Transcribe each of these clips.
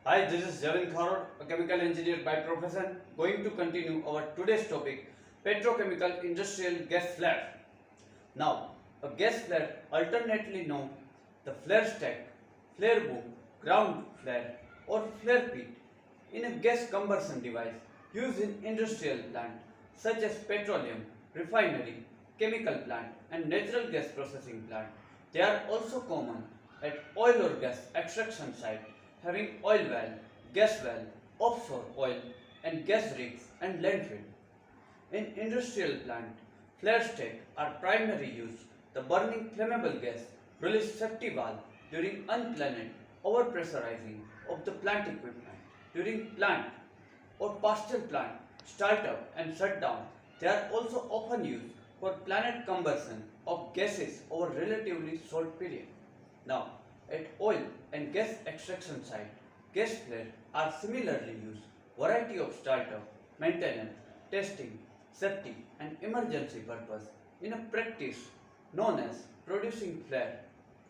Hi, this is Javin Kharod, a chemical engineer by profession, going to continue our today's topic, petrochemical industrial gas flare. Now, a gas flare, alternately known the flare stack, flare boom, ground flare, or flare pit, in a gas combustion device used in industrial plant such as petroleum, refinery, chemical plant, and natural gas processing plant. They are also common at oil or gas extraction site having oil well, gas well, offshore oil and gas rigs and landfill. In industrial plant, flare stack are primary use. The burning flammable gas release safety valve during unplanned overpressurizing of the plant equipment. During plant or partial plant startup and shutdown, they are also often used for planned combustion of gases over relatively short period. Now, at oil and gas extraction site, gas flares are similarly used variety of startup, maintenance, testing, safety and emergency purpose in a practice known as producing flare,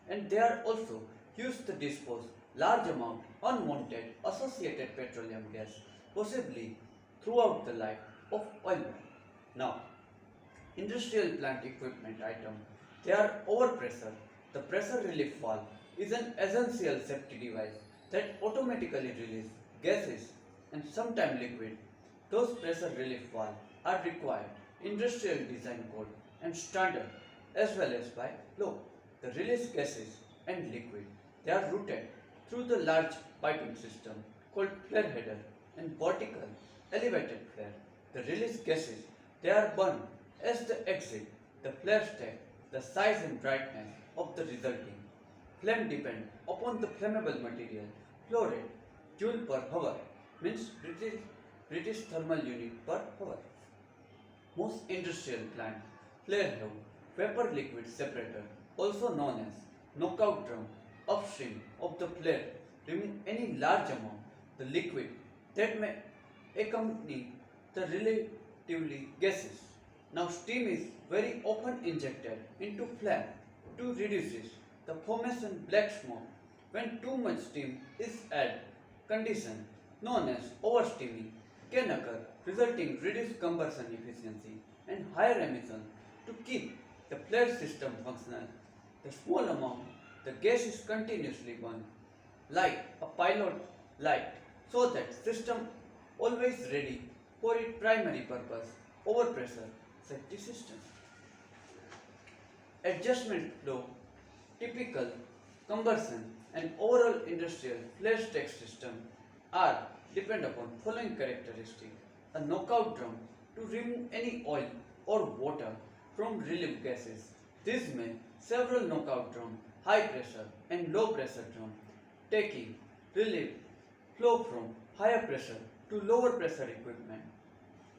and they are also used to dispose large amount unwanted associated petroleum gas possibly throughout the life of oil well. Now, industrial plant equipment item, they are overpressure. The pressure relief valve is an essential safety device that automatically releases gases and sometimes liquid. Those pressure relief valves are required industrial design code and standard as well as by law. The release gases and liquid, they are routed through the large piping system called flare header and vertical elevated flare. The release gases, they are burned as the exit, the flare stack, the size and brightness of the resulting flame depend upon the flammable material flow rate, joule per hour, means British thermal unit per hour. Most industrial plants flare have vapor liquid separator, also known as knockout drum, upstream of the flare, remove any large amount the liquid that may accompany the relatively gases. Now steam is very often injected into flame to reduce the formation black smoke. When too much steam is added, condition known as oversteaming can occur, resulting reduced combustion efficiency and higher emission. To keep the flare system functional, the small amount the gas is continuously burned like a pilot light so that system always ready for its primary purpose overpressure safety system. Adjustment flow, typical combustion and overall industrial flare stack system are depend upon following characteristics. A knockout drum to remove any oil or water from relief gases. This may several knockout drum, high pressure and low pressure drum, taking relief flow from higher pressure to lower pressure equipment.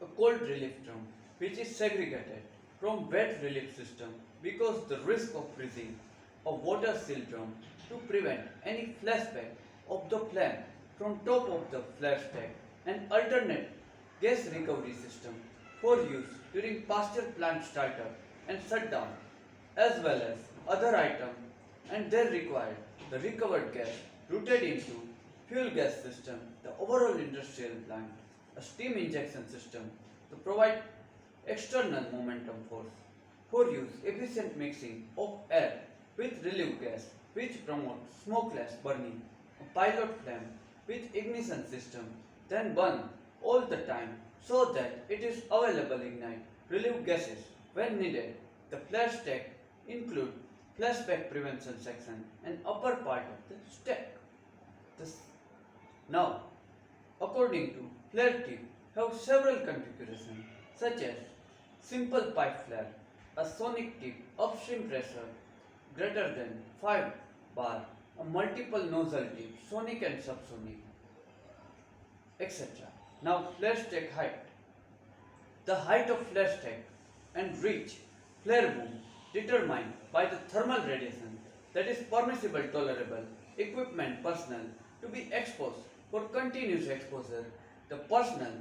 A cold relief drum which is segregated from wet relief system because the risk of freezing a water seal drum to prevent any flashback of the flame from top of the flare stack and alternate gas recovery system for use during partial plant startup and shutdown as well as other items, and they required the recovered gas routed into fuel gas system, the overall industrial plant, a steam injection system to provide external momentum force for use efficient mixing of air with relief gas which promotes smokeless burning, a pilot flame with ignition system then burn all the time so that it is available ignite relief gases when needed. The flare stack include flashback prevention section and upper part of the stack. This, now, according to flare tip, have several configurations such as simple pipe flare, a sonic tip, upstream pressure greater than 5 bar, a multiple nozzle tip, sonic and subsonic, etc. Now flare stack height. The height of flare stack and reach flare boom determined by the thermal radiation that is permissible tolerable equipment personnel to be exposed for continuous exposure. The personnel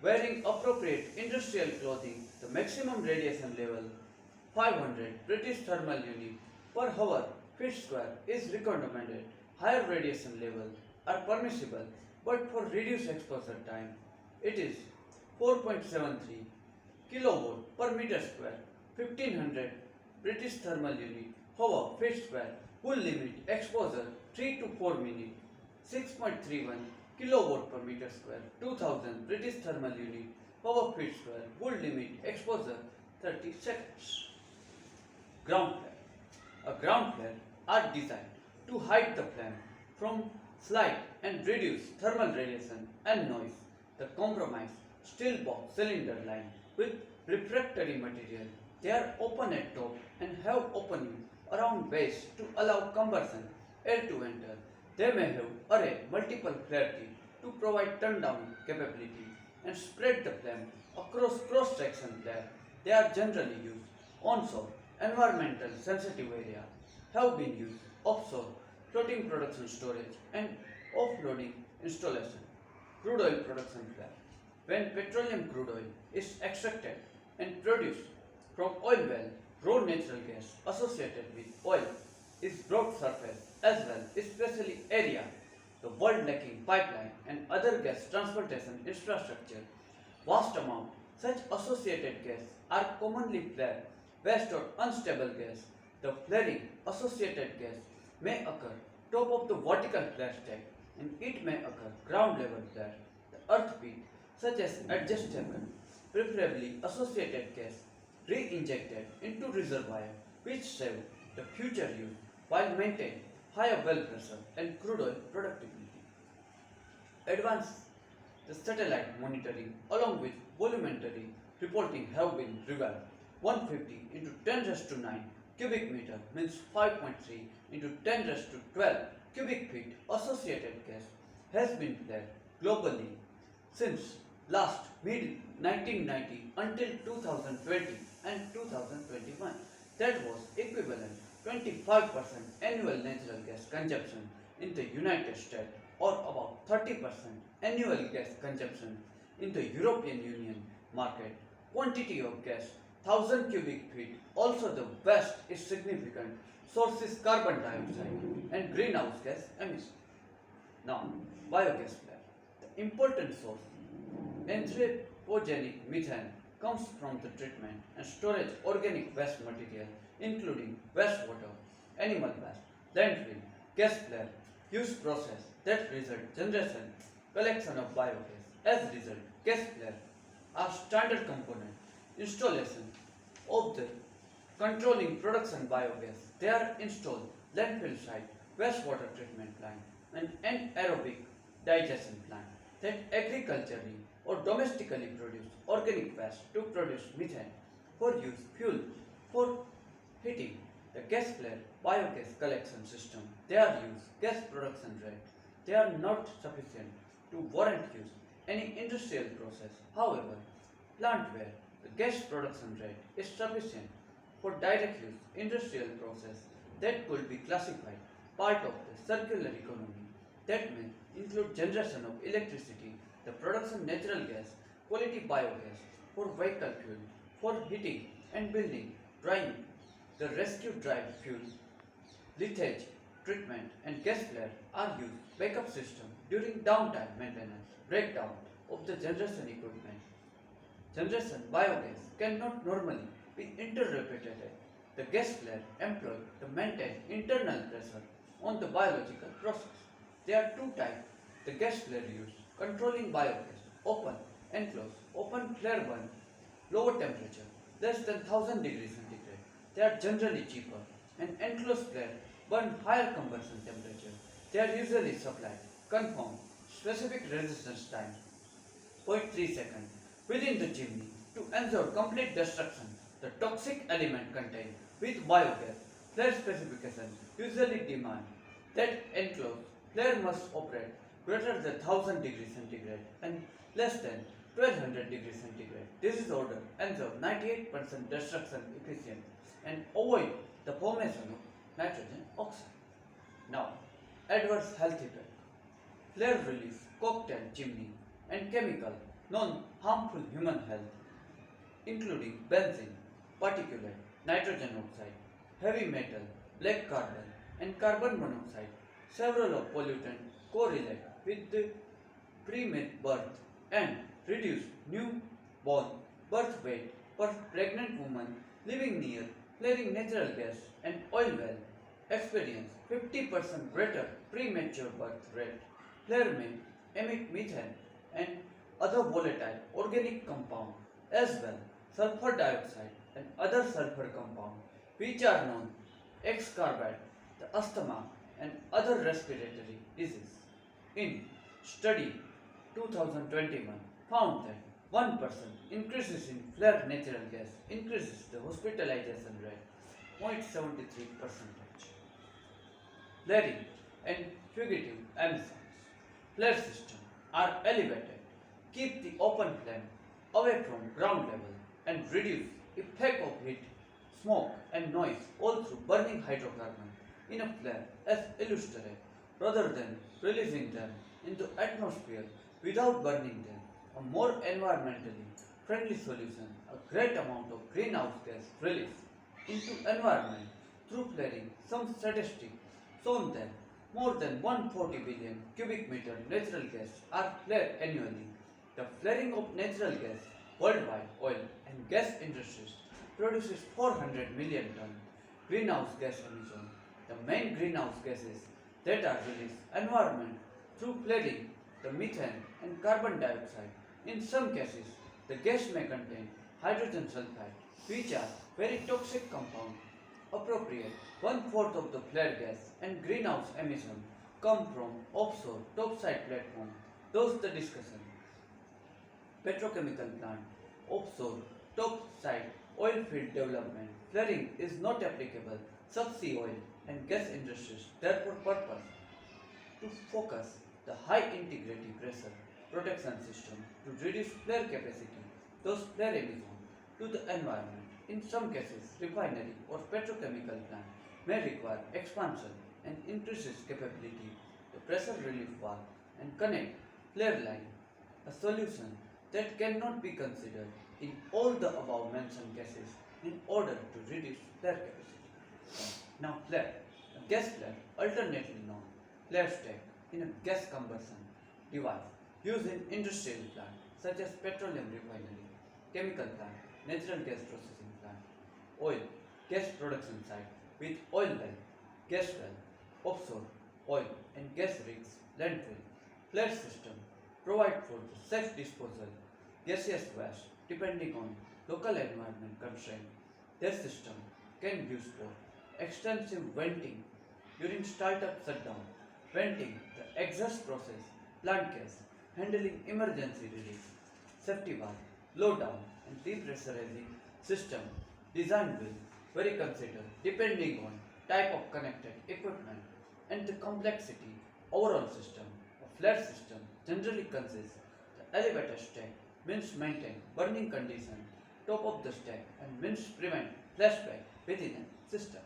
wearing appropriate industrial clothing, the maximum radiation level 500 British thermal unit per hour feet square is recommended. Higher radiation level are permissible, but for reduced exposure time, it is 4.73 kilowatt per meter square, 1500 British thermal unit, hour feet square, would limit exposure 3 to 4 minutes, 6.31 kilowatt per meter square, 2000 British thermal unit, hour feet square, would limit exposure 30 seconds. Ground flare. A ground flare are designed to hide the flame from flight and reduce thermal radiation and noise. The compromised steel box cylinder line with refractory material. They are open at top and have opening around base to allow combustion air to enter. They may have array multiple flare tips to provide turn down capability and spread the flame across cross section flare. They are generally used onshore environmental sensitive area, have been used offshore floating production storage and offloading installation. Crude oil production flare. When petroleum crude oil is extracted and produced from oil well, raw natural gas associated with oil is brought surface as well, especially area, the world lacking pipeline and other gas transportation infrastructure. Vast amount such associated gas are commonly flared waste or unstable gas. The flaring associated gas may occur top of the vertical flare stack and it may occur ground level flare. The earth pit, such as adjacent, preferably associated gas, re-injected into reservoir which save the future use while maintaining higher well pressure and crude oil productivity. Advanced the satellite monitoring along with volumetry reporting have been revamped. 150 into 10 raised to 9 cubic meter means 5.3 into 10 raised to 12 cubic feet associated gas has been flared globally since last mid 1990 until 2020 and 2021. That was equivalent 25% annual natural gas consumption in the United States or about 30% annual gas consumption in the European Union market. Quantity of gas 1000 cubic feet. Also the best is significant source is carbon dioxide and greenhouse gas emission. Now, biogas flare. The important source, anthropogenic methane, comes from the treatment and storage organic waste material including wastewater, animal waste, landfill, gas flare, use process that result generation, collection of biogas. As result, gas flare are standard component installation of the controlling production biogas. They are installed landfill site, wastewater treatment plant, and anaerobic digestion plant that agriculturally or domestically produce organic waste to produce methane for use fuel for heating. The gas flare biogas collection system, they are used gas production rate. They are not sufficient to warrant use any industrial process. However, plant where the gas production rate is sufficient for direct use industrial process that could be classified part of the circular economy that may include generation of electricity, the production natural gas, quality biogas for vehicle fuel, for heating and building, drying, the rescue dried fuel, leachate, treatment and gas flare are used backup system during downtime maintenance, breakdown of the generation equipment. Generation biogas cannot normally be interrupted. The gas flare employ to maintain internal pressure on the biological process. There are two types. The gas flare use controlling biogas, open, enclosed, open flare burn, lower temperature, less than 1000 degrees centigrade. They are generally cheaper and enclosed flare burn higher combustion temperature. They are usually supplied, confirmed, specific resistance time, 0.3 seconds within the chimney to ensure complete destruction. The toxic element contained with biogas flare specification usually demand that enclosed flare must operate greater than 1000 degrees centigrade and less than 1200 degrees centigrade. This is order ensure 98% destruction efficient and avoid the formation of nitrogen oxide. Now, adverse health effect. Flare release, cocktail chimney and chemical non-harmful human health including benzene, particulate, nitrogen oxide, heavy metal, black carbon and carbon monoxide. Several of pollutants correlate with the preterm birth and reduce newborn birth weight for pregnant women living near flaring natural gas and oil well experience 50% greater premature birth rate. Flare may emit methane and other volatile organic compounds as well sulfur dioxide and other sulfur compounds which are known excarbate the asthma and other respiratory diseases. In study 2021 found that 1% increases in flare natural gas increases the hospitalization rate 0.73%. Flaring and fugitive emissions. Flare systems are elevated, keep the open flame away from ground level and reduce effect of heat, smoke and noise all through burning hydrocarbon in a flare as illustrated rather than releasing them into atmosphere without burning them. A more environmentally friendly solution, a great amount of greenhouse gas release into environment through flaring. Some statistics shown that more than 140 billion cubic meter natural gas are flared annually. The flaring of natural gas worldwide oil and gas industries produces 400 million ton greenhouse gas emission. The main greenhouse gases that are released environment through flaring the methane and carbon dioxide. In some cases, the gas may contain hydrogen sulfide, which are very toxic compounds. Appropriate one-fourth of the flare gas and greenhouse emission come from offshore topside platform. Those the discussion. Petrochemical plant, offshore topside oil field development. Flaring is not applicable subsea oil and gas industries. Therefore, purpose to focus the high integrity pressure protection system to reduce flare capacity, those flare emission to the environment. In some cases, refinery or petrochemical plant may require expansion and increases capability, the pressure relief valve and connect flare line, a solution that cannot be considered in all the above mentioned cases in order to reduce flare capacity. Now flare, a gas flare, alternately known flare stack in a gas combustion device used in industrial plant such as petroleum refinery, chemical plant, natural gas processing plant, oil, gas production site with oil well, gas well, offshore, oil and gas rigs, landfill, flare system provide for the safe disposal gaseous waste depending on local environment constraint. Their system can be used for extensive venting during startup shutdown, venting the exhaust process, plant gas, handling emergency release, safety valve, low down and depressurizing system design will vary consider depending on type of connected equipment and the complexity. Overall system, a flare system generally consists the elevator stack means maintain burning condition top of the stack and means prevent flashback within a system.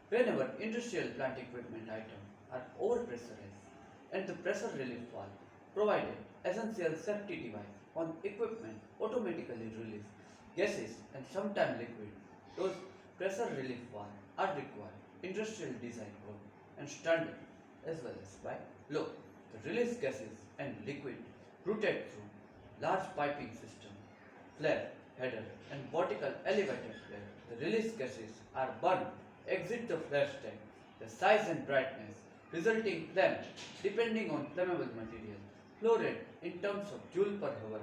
Whenever industrial plant equipment items are overpressurized and the pressure relief valve provided essential safety device on equipment automatically release gases and sometimes liquid, those pressure relief valves are required industrial design code and standard as well as by law. The release gases and liquid routed through large piping system, flare, header and vertical elevator flare. The release gases are burned, exit the flare stack, the size and brightness, resulting flame depending on flammable material, flow rate in terms of joule per hour.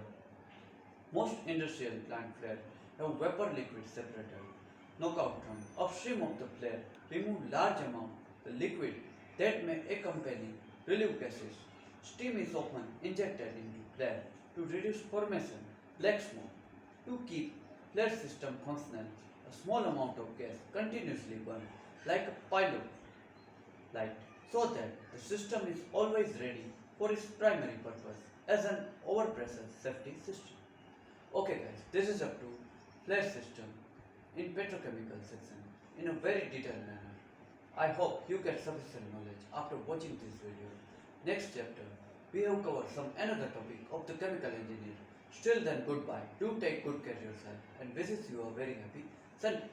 Most industrial plant flare have vapor liquid separator. Knockout from upstream of the flare remove large amount the liquid that may accompany relief gases. Steam is often injected into flare to reduce formation, black smoke. To keep flare system functional, a small amount of gas continuously burned like a pilot light so that the system is always ready for its primary purpose as an overpressure safety system. Okay guys, this is up to flare system in petrochemical section in a very detailed manner. I hope you get sufficient knowledge after watching this video. Next chapter, we have covered some another topic of the chemical engineer. Still then goodbye, do take good care of yourself and wishes you a very happy Sunday.